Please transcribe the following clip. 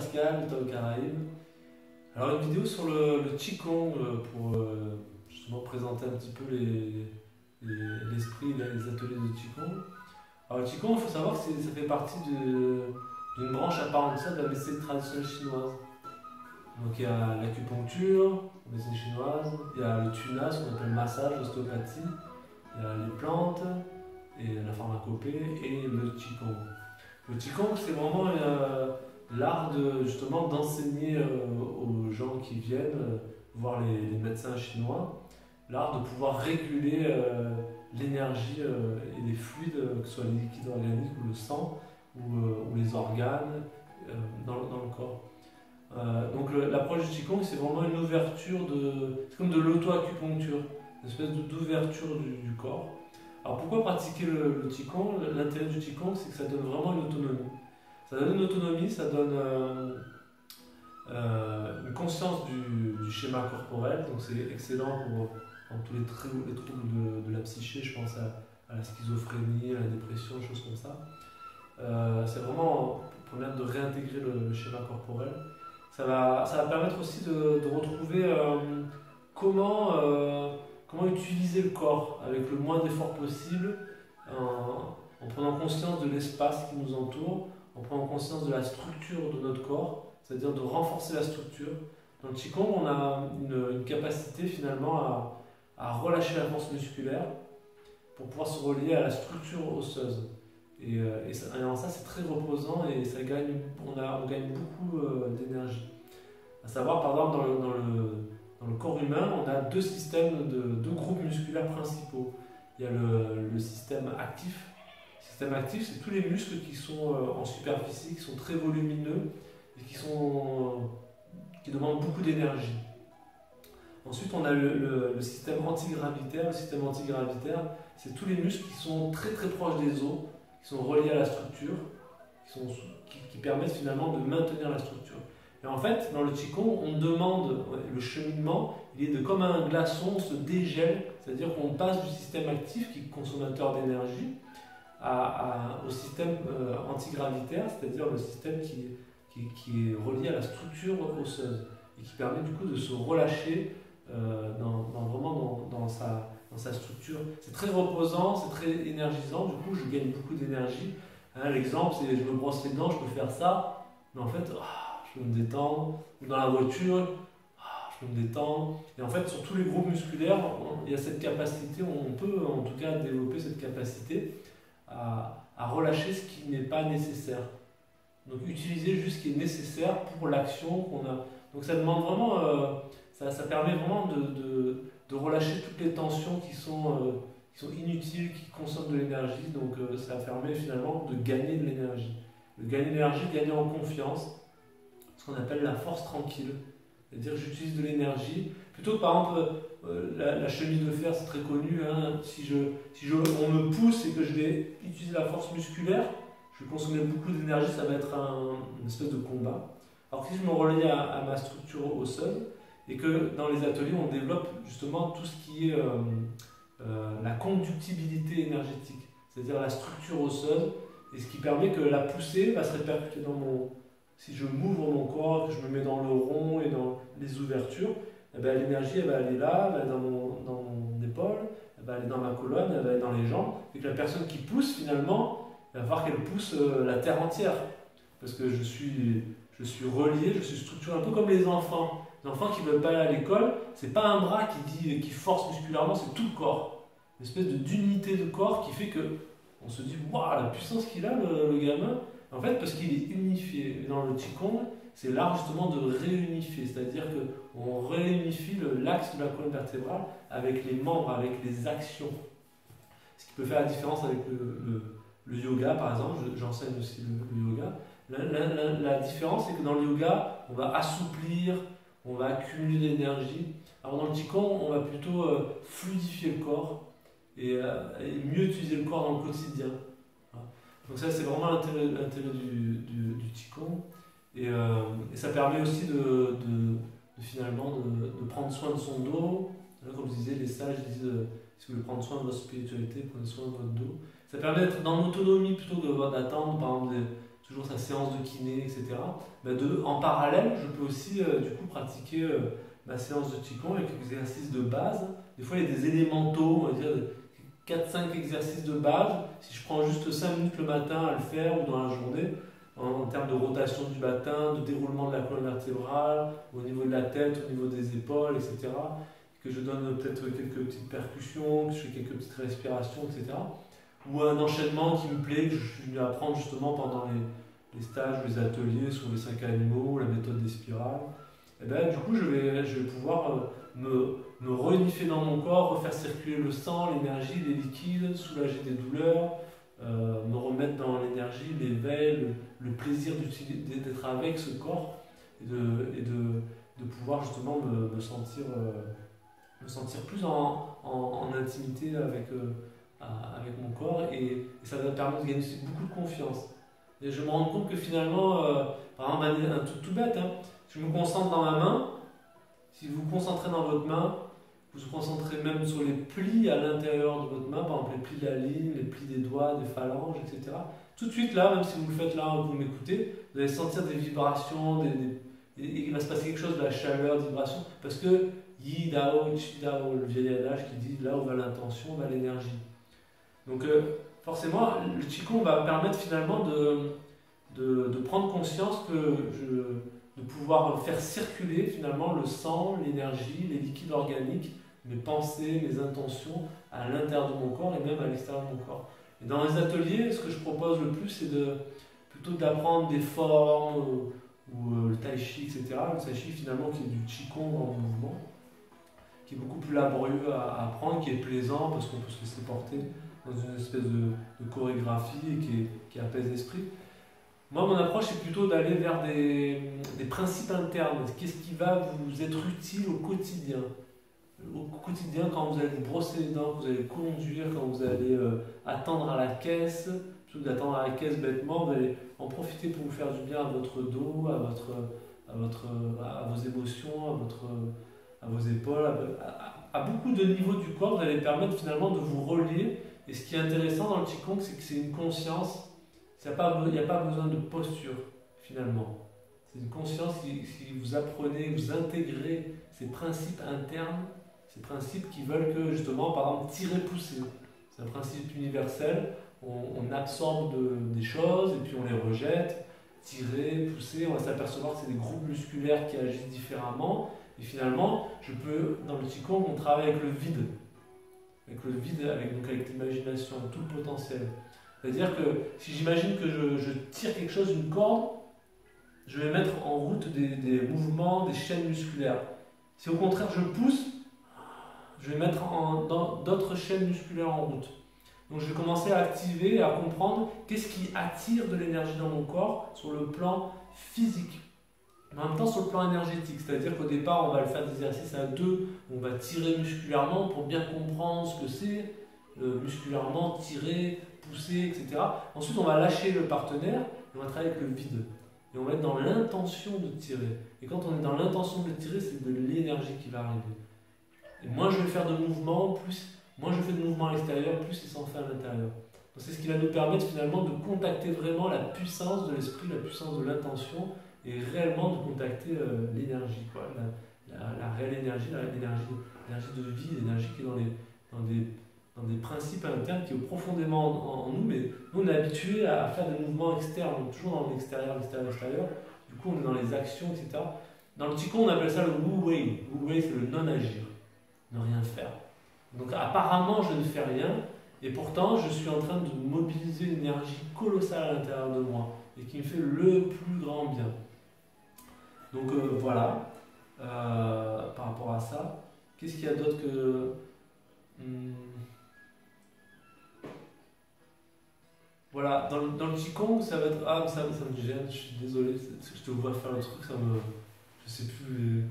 Pascal, Tom Caraïbe. Alors une vidéo sur le Qigong pour justement présenter un petit peu l'esprit, les ateliers de Qigong. Alors le Qigong, il faut savoir que ça fait partie d'une branche à part entière de la médecine traditionnelle chinoise. Donc il y a l'acupuncture, la médecine chinoise, il y a le tuna, ce qu'on appelle le massage, l'ostéopathie, il y a les plantes, et la pharmacopée et le Qigong. Le Qigong, c'est vraiment l'art justement d'enseigner aux gens qui viennent voir les médecins chinois, l'art de pouvoir réguler l'énergie et les fluides, que ce soit les liquides organiques ou le sang ou les organes dans le corps. Donc l'approche du Qigong, c'est vraiment une ouverture c'est comme de l'auto-acupuncture, une espèce d'ouverture du corps. Alors pourquoi pratiquer le Qigong? L'intérêt du Qigong, c'est que ça donne vraiment une autonomie. Ça donne une autonomie, ça donne une conscience du schéma corporel, donc c'est excellent pour tous les troubles de la psyché, je pense à la schizophrénie, à la dépression, des choses comme ça. C'est vraiment pour permettre de réintégrer le schéma corporel. Ça va permettre aussi de retrouver comment utiliser le corps avec le moins d'efforts possible, en prenant conscience de l'espace qui nous entoure, en prenant conscience de la structure de notre corps, c'est-à-dire de renforcer la structure. Dans le Qigong, on a une capacité finalement à relâcher la force musculaire pour pouvoir se relier à la structure osseuse. Et alors ça, c'est très reposant et on gagne beaucoup d'énergie. À savoir, par exemple, dans le corps humain, on a deux groupes musculaires principaux. Il y a le système actif. Le système actif, c'est tous les muscles qui sont en superficie, qui sont très volumineux et qui demandent beaucoup d'énergie. Ensuite, on a le système antigravitaire. Le système antigravitaire, c'est tous les muscles qui sont très très proches des os, qui sont reliés à la structure, qui permettent finalement de maintenir la structure. Et en fait, dans le Qigong, on demande, le cheminement, il est comme un glaçon, on se dégèle, c'est-à-dire qu'on passe du système actif, qui est consommateur d'énergie, au système antigravitaire, c'est-à-dire le système qui est relié à la structure osseuse, et qui permet du coup de se relâcher dans sa structure. C'est très reposant, c'est très énergisant, du coup je gagne beaucoup d'énergie. L'exemple, c'est je me brosse les dents, je peux faire ça, mais en fait, je peux me détendre. Ou dans la voiture, je peux me détendre. Et en fait, sur tous les groupes musculaires, il y a cette capacité, on peut en tout cas développer cette capacité à relâcher ce qui n'est pas nécessaire. Donc utiliser juste ce qui est nécessaire pour l'action qu'on a. Donc ça demande vraiment, ça permet vraiment de relâcher toutes les tensions qui sont inutiles, qui consomment de l'énergie. Donc ça permet finalement de gagner de l'énergie. De gagner de l'énergie, gagner en confiance, ce qu'on appelle la force tranquille. C'est-à-dire que j'utilise de l'énergie, plutôt que par exemple la chemise de fer, c'est très connu, hein, si on me pousse et que je vais utiliser la force musculaire, je vais consommer beaucoup d'énergie, ça va être une espèce de combat. Alors que si je me relie à ma structure osseuse, et que dans les ateliers on développe justement tout ce qui est la conductibilité énergétique, c'est-à-dire la structure osseuse, et ce qui permet que la poussée va se répercuter si je m'ouvre mon corps, que je me mets dans le rond et dans les ouvertures, eh bien, l'énergie elle va aller là, elle va aller dans mon épaule, elle va aller dans ma colonne, elle va aller dans les jambes, et que la personne qui pousse finalement, elle va voir qu'elle pousse la terre entière, parce que je suis relié, je suis structuré, un peu comme les enfants. Les enfants qui ne veulent pas aller à l'école, c'est pas un bras qui force musculairement, c'est tout le corps. Une espèce d'unité de corps qui fait que on se dit waouh, la puissance qu'il a le gamin. En fait, parce qu'il est unifié. Et dans le Qigong, c'est l'art justement de réunifier, c'est-à-dire qu'on réunifie l'axe de la colonne vertébrale avec les membres, avec les actions. Ce qui peut faire la différence avec le yoga, par exemple. J'enseigne aussi le yoga. La différence, c'est que dans le yoga, on va assouplir, on va accumuler de l'énergie. Alors dans le Qigong, on va plutôt fluidifier le corps et mieux utiliser le corps dans le quotidien. Voilà. Donc ça, c'est vraiment l'intérêt du Qigong. Et ça permet aussi finalement de prendre soin de son dos. Comme je disais, les sages disent si vous voulez prendre soin de votre spiritualité, prenez soin de votre dos. Ça permet d'être dans l'autonomie plutôt que d'attendre par exemple toujours sa séance de kiné, etc. En parallèle, je peux aussi du coup pratiquer ma séance de Qigong avec des exercices de base. Des fois, il y a des élémentaux, on va dire 4-5 exercices de base. Si je prends juste 5 minutes le matin à le faire ou dans la journée, en termes de rotation du bassin, de déroulement de la colonne vertébrale, au niveau de la tête, au niveau des épaules, etc. Que je donne peut-être quelques petites percussions, que je fais quelques petites respirations, etc. Ou un enchaînement qui me plaît, que je suis venu apprendre justement pendant les stages, les ateliers sur les 5 animaux, la méthode des spirales. Et ben, du coup, je vais pouvoir me réunifier dans mon corps, refaire circuler le sang, l'énergie, les liquides, soulager des douleurs, me remettre dans l'énergie, l'éveil, le plaisir d'être avec ce corps et de pouvoir justement me sentir plus en intimité avec mon corps et ça va me permettre de gagner aussi beaucoup de confiance. Et je me rends compte que finalement, par exemple, un truc tout bête, hein, je me concentre dans ma main, si vous vous concentrez dans votre main, vous vous concentrez même sur les plis à l'intérieur de votre main, par exemple les plis de la ligne, les plis des doigts, des phalanges, etc. Tout de suite là, même si vous le faites là, vous m'écoutez, vous allez sentir des vibrations, il va se passer quelque chose de la chaleur, des vibrations, parce que Yi Dao, Chi Dao, le vieil adage qui dit là où va l'intention, va l'énergie. Donc forcément, le Qigong va me permettre finalement de prendre conscience de pouvoir faire circuler finalement le sang, l'énergie, les liquides organiques, mes pensées, mes intentions à l'intérieur de mon corps et même à l'extérieur de mon corps. Et dans les ateliers, ce que je propose le plus, c'est plutôt d'apprendre des formes ou le tai chi, etc. Le tai chi finalement qui est du Qigong en mouvement, qui est beaucoup plus laborieux à apprendre, qui est plaisant parce qu'on peut se laisser porter dans une espèce de chorégraphie et qui apaise l'esprit. Moi, mon approche, c'est plutôt d'aller vers des principes internes. Qu'est-ce qui va vous être utile au quotidien? Au quotidien, quand vous allez vous brosser les dents, quand vous allez conduire, quand vous allez attendre à la caisse, plutôt que d'attendre à la caisse bêtement, vous allez en profiter pour vous faire du bien à votre dos, à vos émotions, à vos épaules, à beaucoup de niveaux du corps. Vous allez permettre finalement de vous relier. Et ce qui est intéressant dans le Qigong, c'est que c'est une conscience. Il n'y a pas besoin de posture, finalement. C'est une conscience si vous apprenez, vous intégrez ces principes internes, ces principes qui veulent que, justement, par exemple, tirer, pousser. C'est un principe universel. On absorbe des choses et puis on les rejette. Tirer, pousser, on va s'apercevoir que c'est des groupes musculaires qui agissent différemment. Et finalement, dans le Qigong, on travaille avec le vide. Avec l'imagination, tout le potentiel. C'est-à-dire que si j'imagine que je tire quelque chose, une corde, je vais mettre en route des mouvements, des chaînes musculaires. Si au contraire je pousse, je vais mettre d'autres chaînes musculaires en route. Donc je vais commencer à activer, à comprendre qu'est-ce qui attire de l'énergie dans mon corps sur le plan physique. Mais en même temps sur le plan énergétique, c'est-à-dire qu'au départ on va faire des exercices à deux, on va tirer musculairement pour bien comprendre ce que c'est, musculairement tirer, pousser, etc. Ensuite on va lâcher le partenaire et on va travailler avec le vide. Et on va être dans l'intention de tirer. Et quand on est dans l'intention de tirer, c'est de l'énergie qui va arriver. Et moins je vais faire de mouvements, moins je fais de mouvements à l'extérieur, plus ils s'en fait à l'intérieur. Donc c'est ce qui va nous permettre finalement de contacter vraiment la puissance de l'esprit, la puissance de l'intention, et réellement de contacter l'énergie, quoi, la réelle énergie, l'énergie de vie, l'énergie qui est dans des principes internes qui est profondément en nous, mais nous on est habitué à faire des mouvements externes, donc toujours dans l'extérieur, du coup on est dans les actions, etc. Dans le Qigong on appelle ça le Wu Wei. Wu Wei c'est le non-agir, ne rien faire. Donc apparemment je ne fais rien, et pourtant je suis en train de mobiliser une énergie colossale à l'intérieur de moi, et qui me fait le plus grand bien. Donc voilà, par rapport à ça, qu'est-ce qu'il y a d'autre que... Voilà, dans le Qigong, ça va être... Ah, ça me gêne, je suis désolé, je te vois faire le truc, je sais plus...